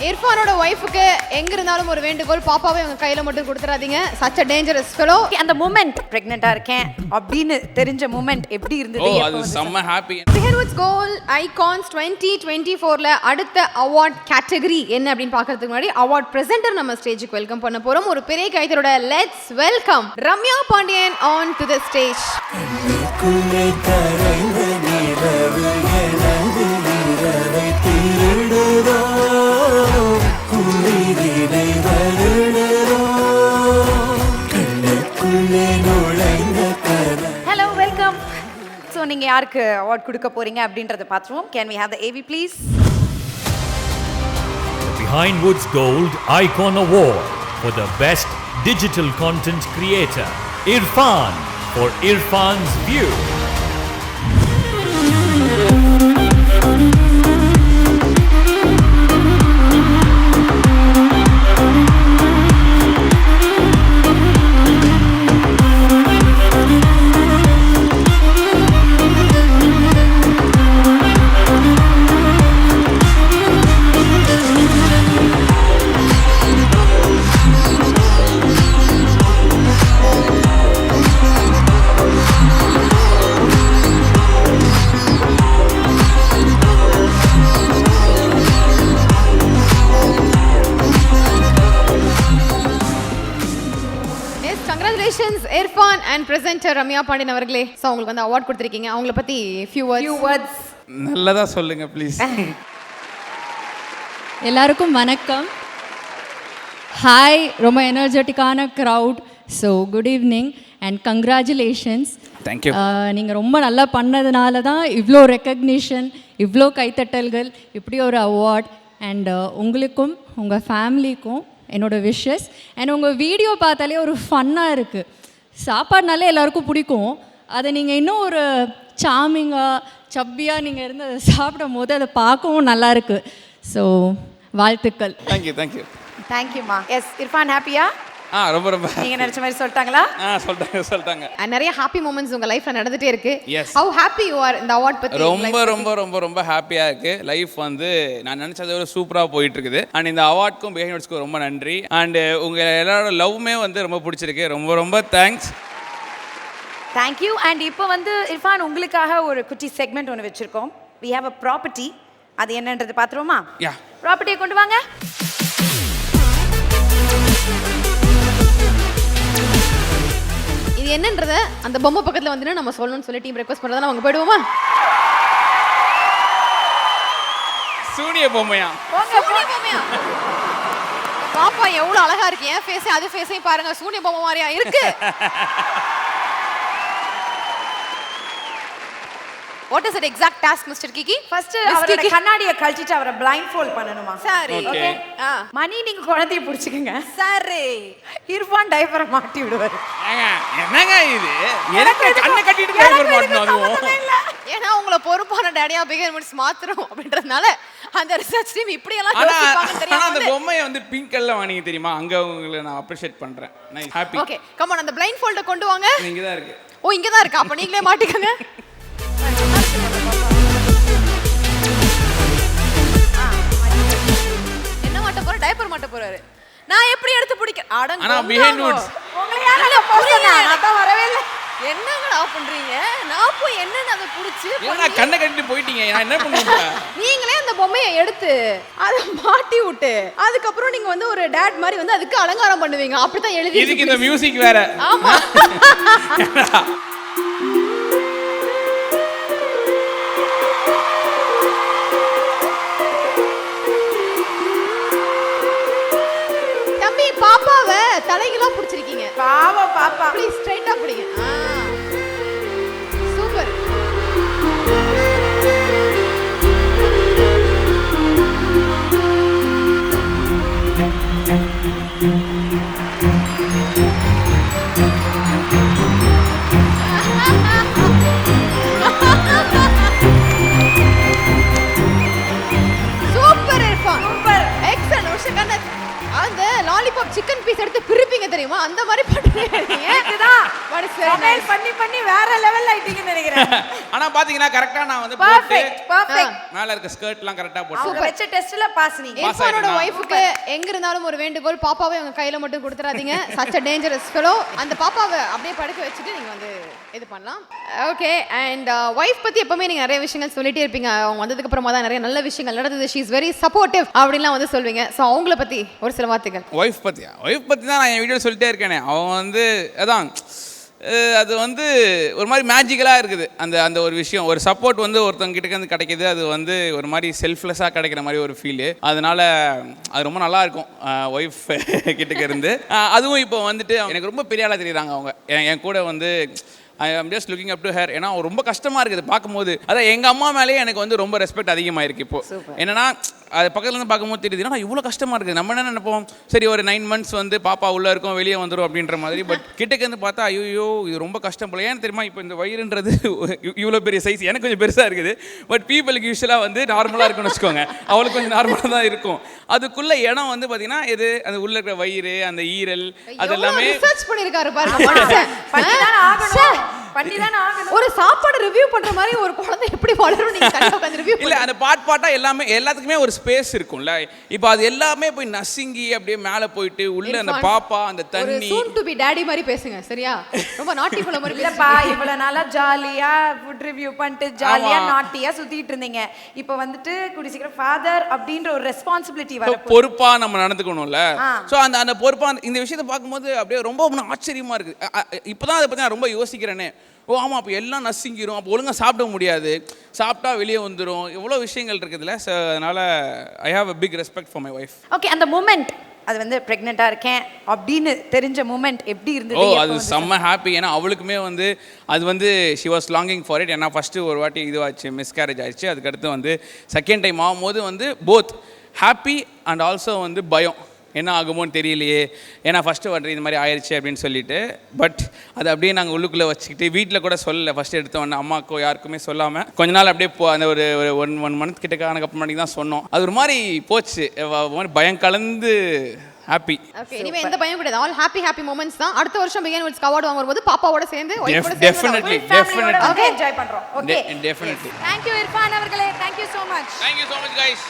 இர்ஃபானோட ஒய்ஃபுக்கு எங்க இருந்தாலும் ஒரு வேண்டுகோள், பாப்பாவை உங்க கையில மட்டும் கொடுத்துறாதீங்க. such a dangerous fellow. அந்த மூமெண்ட் பிரெக்னெண்டா இருக்கேன் அப்படின்னு தெரிஞ்ச மூமெண்ட் எப்படி இருந்தது? அது செம்ம ஹாப்பி. Behairwood's Gold Icons 2024ல அடுத்த அவார்ட் கேட்டகரி என்ன அப்படின்னு பார்க்கிறதுக்கு முன்னாடி அவார்ட் பிரசன்டர் நம்ம ஸ்டேஜுக்கு வெல்கம் பண்ண போறோம். ஒரு பெரிய கைத்தரோட let's welcome Ramya Pandian on to the stage. Hello welcome. So நீங்கள் யாருக்கு அவார்ட் கொடுக்க போறீங்க அப்படின்றத பார்த்துருவோம். Can we have the AV please? Behind-Woods Gold Icon Award for the Best Digital Content Creator, Irfan, for Irfan's View. Congratulations Irfan and presenter Ramya Pandian அவர்களே. So உங்களுக்கு வந்து award கொடுத்துருக்கீங்க, அவங்கள பற்றி few words. நல்லதா சொல்லுங்க ப்ளீஸ். எல்லாருக்கும் வணக்கம். ஹாய், ரொம்ப எனர்ஜெட்டிக்கான crowd. So good evening and congratulations. Thank you. நீங்கள் ரொம்ப நல்லா பண்ணதுனால தான் இவ்வளோ ரெக்கக்னிஷன், இவ்வளோ கைத்தட்டல்கள், இப்படி ஒரு அவார்ட். அண்ட் உங்களுக்கும் உங்கள் ஃபேமிலிக்கும் என்னோடய விஷஸ். அண்ட் உங்கள் வீடியோ பார்த்தாலே ஒரு ஃபன்னாக இருக்குது. சாப்பாடுனாலே எல்லாருக்கும் பிடிக்கும். அதை நீங்கள் இன்னும் ஒரு சாமிங்காக சப்பியாக நீங்கள் இருந்து அதை சாப்பிடும் போது அதை பார்க்கவும் நல்லாயிருக்கு. ஸோ வாழ்த்துக்கள். தேங்க்யூ தேங்க்யூ தேங்க்யூம்மா. எஸ் இர்ஃபான் ஹாப்பியா? ரொம்ப ரொம்ப நீங்கள் நினச்ச மாதிரி சொல்லிட்டாங்களா? சொல்லிட்டாங்க. நிறைய ஹாப்பி மூமெண்ட்ஸ் உங்கள் லைஃப்பில் நடந்துகிட்டே இருக்கு. Yes. How happy you are இந்த அவார்ட் பற்றி? ரொம்ப ரொம்ப ரொம்ப ரொம்ப ஹாப்பியாக இருக்குது. லைஃப் வந்து நான் நினச்சதை விட சூப்பராக போயிட்டு இருக்குது. அண்ட் இந்த அவார்டுக்கும் பிஹைண்ட்ஸ்க்கும் ரொம்ப நன்றி. அண்டு உங்கள் எல்லாரோட லவ்வுமே வந்து ரொம்ப பிடிச்சிருக்கு. ரொம்ப ரொம்ப தேங்க்ஸ். தேங்க்யூ. அண்ட் இப்போ வந்து இர்ஃபான் உங்களுக்காக ஒரு குட்டி செக்மெண்ட் ஒன்று வச்சுருக்கோம். We have a property. அது என்னன்றது பார்த்துருவோமா? யா, ப்ராப்பர்ட்டியை கொண்டு வாங்க. இது என்னன்றத அந்த பொம்மை பக்கத்தில் வந்து நம்ம சொல்லணும்னு சொல்லி டீம் ரெக்வஸ்ட் பண்ணுறதா அவங்க போயிடுவோமா? சூனிய பொம்மையா? சூனிய பொம்மையா? பாப்பா எவ்வளோ அழகா இருக்கு. என் ஃபேஸையும் அது ஃபேஸையும் பாருங்க, சூனிய பொம்மை மாதிரியா இருக்கு. What is the exact task, Mr. Kiki? First அவரோட கண்ணாடியை கழட்டிட்டு அவரை பிளைண்ட் ஃபோல்ட் பண்ணணுமா? சரி. ஓகே. மணி நீங்க குழந்தையை பிடிச்சிக்கங்க. சரி. இர்ஃபான் டைப்பரை மாட்டி விடுவாரு. என்னங்க இது? எனக்கு கண்ணை கட்டிட்டு டைப்பர் மாட்டணும் அதுவும். ஏன்னா உங்களை பொறுப்பான டேடியா பிஹைண்ட்ஸ் மாத்துறோம் அப்படின்றதுனால அந்த ரிசர்ச் டீம் இப்படி எல்லாம் யோசிப்பாங்க தெரியாம. அந்த பொம்மையை வந்து பிங்க் கலர்ல வாங்குனீங்க தெரியுமா? அங்க உங்களை நான் அப்ரிஷியேட் பண்றேன். Nice, happy. Okay, come on, அந்த பிளைண்ட் ஃபோல்ட கொண்டு வாங்க. இங்க தான் இருக்கு. ஓ, இங்க தான் இருக்கு. அப்ப நீங்களே மாட்டிக்கங்க. என்ன மாட்ட போற? டைப்பர் மாட்ட போறாரு. நான் எப்படி எடுத்து பிடிக்க? அடங்க. ஆனா Behind-Woods உங்களை யாரல போறேனா? நான் தான் வரவே இல்ல. என்னங்கடா பண்றீங்க? நான் போய் என்னன்னு அதை புடிச்சு ஏன்னா கண்ணை கட்டிட்டு போயிட்டீங்க. நான் என்ன பண்ணுவேன்? நீங்களே அந்த பொம்மையை எடுத்து அதை மாட்டி விட்டு அதுக்கப்புறம் நீங்க வந்து ஒரு டேட் மாதிரி வந்து அதுக்கு அலங்காரம் பண்ணுவீங்க. அப்படிதான் எழுதி. இதுக்கு இந்த மியூசிக் வேற. ஆமா. தம்பி, பாப்பாவை தலைகெல்லாம் பிடிச்சிருக்கீங்க. பாப்பா ப்ளீஸ் ஸ்ட்ரைட்டா பிடிங்க. Super. Super Irfan. Super. Excellent. அந்த லாலிபாப் சிக்கன் பீஸ் எடுத்து பிரிப்பி சிரிப்பீங்க தெரியுமா அந்த மாதிரி பண்றீங்க இதுதான் What is very சமையல் nice. பண்ணி பண்ணி வேற லெவல் ஆயிட்டீங்கன்னு நினைக்கிறேன். ஆனா பாத்தீங்கன்னா கரெக்டா நான் வந்து போட்டு பர்ஃபெக்ட் பர்ஃபெக்ட். மேல இருக்க ஸ்கர்ட்லாம் கரெக்டா போட்டு அவங்க வெச்ச டெஸ்ட்ல பாஸ் நீங்க. இர்ஃபானோட ஒய்ஃப்க்கு எங்க இருந்தாலும் ஒரு வேண்டுகோள், பாப்பாவை உங்க கையில மட்டும் கொடுத்துறாதீங்க. such a dangerous fellow. அந்த பாப்பாவை அப்படியே படுக்க வச்சுட்டு நீங்க வந்து இது பண்ணலாம். ஓகே. அண்ட் ஒய்ஃப் பத்தி எப்பவுமே நீங்க நிறைய விஷயங்கள் சொல்லிட்டே இருப்பீங்க. அவங்க வந்ததுக்கு அப்புறமா தான் நிறைய நல்ல விஷயங்கள் நடந்தது. she is very supportive அப்படின்லாம் வந்து சொல்வீங்க. ஸோ அவங்கள பத்தி ஒரு சில வார்த்தைகள். ஒய்ஃப் பத்தி தான் நான் என் வீடியோ சொல்லிட்டே இருக்கேனே. அவன் வந்து அதான் அது வந்து ஒரு மாதிரி மேஜிக்கலாக இருக்குது. அந்த ஒரு விஷயம், ஒரு சப்போர்ட் வந்து ஒருத்தவங்க கிட்டக்க இருந்து கிடைக்கிது. அது வந்து ஒரு மாதிரி செல்ஃப்லெஸ்ஸாக கிடைக்கிற மாதிரி ஒரு ஃபீலு. அதனால அது ரொம்ப நல்லா இருக்கும் ஒய்ஃப் கிட்டக்க இருந்து. அதுவும் இப்போ வந்துட்டு எனக்கு ரொம்ப பெரிய ஆளாக தெரியுறாங்க அவங்க. என் கூட வந்து I am just looking up to her. ஏன்னா ரொம்ப கஷ்டமாக இருக்குது பார்க்கும்போது. அதான் எங்கள் அம்மா மேலேயே எனக்கு வந்து ரொம்ப ரெஸ்பெக்ட் அதிகமாக இருக்குது இப்போது. என்னன்னா அது பக்கத்துல இருந்து பார்க்கும்போது தெரியுது ஏன்னா இவ்வளோ கஷ்டமாக இருக்குது. நம்ம என்ன நினைப்போம், சரி ஒரு 9 months வந்து பாப்பா உள்ளே இருக்கும் வெளியே வந்துடும் அப்படின்ற மாதிரி. பட் கிட்டக்கு வந்து பார்த்தா ஐயோ இது ரொம்ப கஷ்டம் போல. ஏன்னு தெரியுமா, இப்போ இந்த வயிறுன்றது இவ்வளோ பெரிய சைஸ், எனக்கு கொஞ்சம் பெருசாக இருக்குது. பட் பீப்புளுக்கு யூஸ்வலாக வந்து நார்மலாக இருக்குன்னு வச்சுக்கோங்க. அவளுக்கு கொஞ்சம் நார்மலாக தான் இருக்கும். அதுக்குள்ள இடம் வந்து பார்த்தீங்கன்னா இது அந்த உள்ள இருக்கிற வயிறு, அந்த ஈரல், அது எல்லாமே ரிசர்ச் பண்ணிருக்காரு பாருங்க மனுஷன். பண்ணிதான் ஆகணும். பண்ணிதான் ஆகணும். ஒரு சாப்பாடு ரிவ்யூ பண்ற மாதிரி ஒரு குழந்தை எப்படி வளரும் நீங்க தனியா உட்கார்ந்து ரிவ்யூ இல்ல அந்த பாட்டா எல்லாமே எல்லாத்துக்குமே ஒரு ஸ்பேஸ் இருக்கும்ல. இப்போ அது எல்லாமே போய் நசுங்கி அப்படியே மேலே போயிட்டு உள்ள அந்த பாப்பா அந்த ஒரு தண்ணி. soon to be daddy மாதிரி பேசுங்க சரியா? ரொம்ப நாட்டி போல மாதிரி இல்லப்பா இவ்வளவு நாளா ஜாலியா ஃபுட் ரிவ்யூ பண்ணிட்டு ஜாலியா நாட்டியா சுத்திட்டு இருந்தீங்க. இப்போ வந்துட்டு கூடி சீக்கிரம் ஃபாதர் அப்படின்ற ஒரு ரெஸ்பான்சிபிலிட்டி வர பொறுப்பா நம்ம நடந்துக்கணும்ல. ஸோ அந்த பொறுப்பா இந்த விஷயத்தை பார்க்கும்போது அப்படியே ரொம்ப ஆச்சரியமா இருக்கு. இப்போதான் அதை பற்றி நான் ரொம்ப யோசிக்கிறேனே. ஓ ஆமாம், அப்போ எல்லாம் நசுங்கிரும், அப்போ ஒழுங்காக சாப்பிட முடியாது, சாப்பிட்டா வெளியே வந்துடும், எவ்வளோ விஷயங்கள் இருக்குதுல்ல. ஸோ அதனால் I have a big respect for my wife. Okay. அந்த மூமெண்ட் அது வந்து ப்ரெக்னெண்ட்டாக இருக்கேன் அப்படின்னு தெரிஞ்ச மூமெண்ட் எப்படி இருந்தது? அது செம்ம ஹாப்பி. ஏன்னா அவளுக்குமே வந்து அது வந்து she was longing for it. ஏன்னா ஃபஸ்ட்டு ஒரு வாட்டி இதுவாச்சு, மிஸ்கேரேஜ் ஆயிடுச்சு. அதுக்கடுத்து வந்து செகண்ட் டைம் ஆகும்போது வந்து போத் ஹாப்பி அண்ட் ஆல்சோ வந்து பயம், என்ன ஆகுமோன்னு தெரியலையே. ஏன்னா ஃபஸ்ட்டு வந்து இந்த மாதிரி ஆயிடுச்சு அப்படின்னு சொல்லிட்டு. பட் அது அப்படியே நாங்கள் உள்ளுக்குள்ளே வச்சுக்கிட்டு வீட்டில் கூட சொல்லலை. ஃபஸ்ட்டு எடுத்தோன்னே அம்மாக்கோ யாருக்குமே சொல்லாமல் கொஞ்ச நாள் அப்படியே அந்த ஒரு ஒன் மந்த் கிட்ட ஆனதுக்கு தான் சொன்னோம். அது ஒரு மாதிரி போச்சு, பயம் கலந்து ஹாப்பி. ஓகே. இனிமே எந்த பயம் கிடையாது. ஆல் ஹாப்பி மொமெண்ட்ஸ் தான். அடுத்த வருஷம் பிகின் வித் அவார்ட் வாங்கும்போது பாப்பாவோட சேர்ந்து டெஃபினெட்லி ஓகே என்ஜாய் பண்றோம். Okay definitely. Thank you Irfan அவர்களே. Thank you so much. Thank you so much guys.